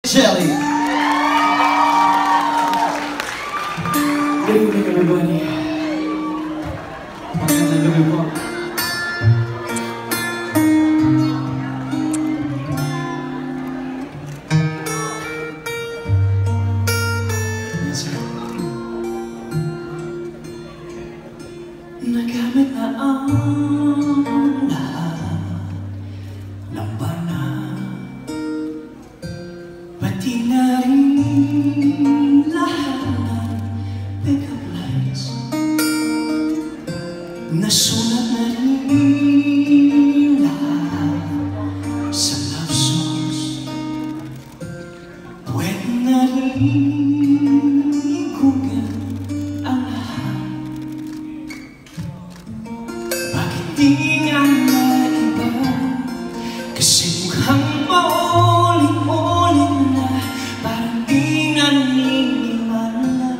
Jelly. Good evening, everybody. Magandang gabi po. Yes, sir. Nagamit na ang lahat ng bana, pati na rin lahat ng pick-up lines. Nasulat na rin lahat sa love songs. Pwede na rin i-google ang lahat. Bakit di nga naiba? Kasi mukhang paulit-ulit na, parang di naniniwala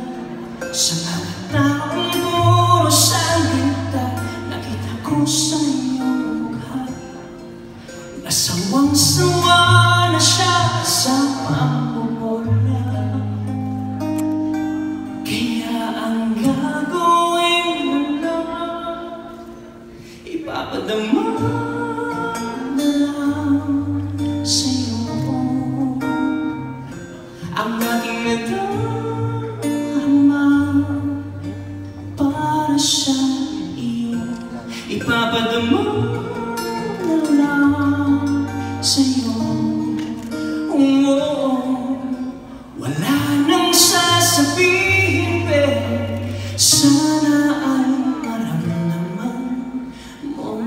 sa mga taong puro salita. Nakita ko sa iyong mukha, nasawang-sawa na siya sa pamumula. Kaya ang gagawin mo na, ipapadama na lang sa'yo ang aking nadarama para sa iyo. Ipapadama na lang sa'yo. Wala nang sasabihin, pero sana ay maramdaman mo.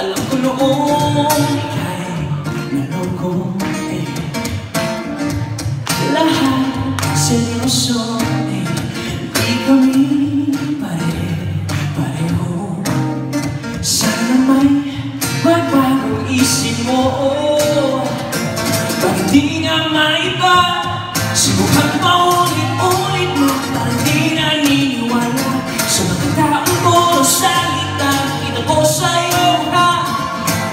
Alam ko noon ika'y naloko, lahat seryoso, di kami pare-pareho. Sana may magbagong isip mo, bakit di nga maiba? Subukan paulit-ulit mo, parang di naniniwala sa mga taong puro salita. Kita ko sa'yo ha,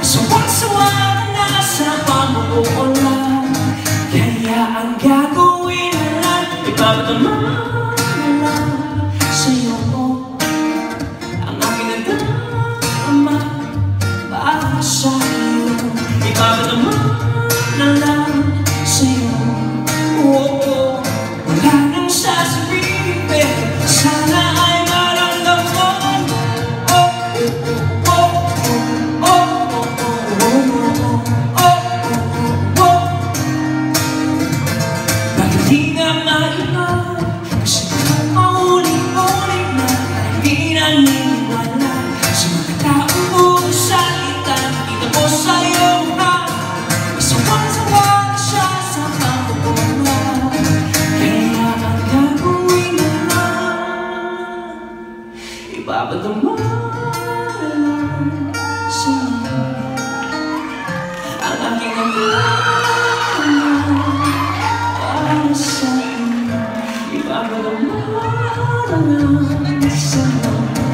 sawang-sawa na sa pamumula. Kaya ang gagawin na lang, ipapadama na lang sa'yo ang aking nadarama para sa'yo. Ipapadama na lang sa'yo. Wala nang sasabihin, pero sana ay maramdaman. Bakit di nga maiba? Kasi paulit-ulit na hindi naniniwala sa mga taong puro salita. Nakita ko sa'yo ha, masawang-sawa na siya sa pamumula. Kaya ang gagawin na lang, ipapadama na lang sa'yo ang aking nadarama para sa'yo. Ipapadama na lang sa'yo.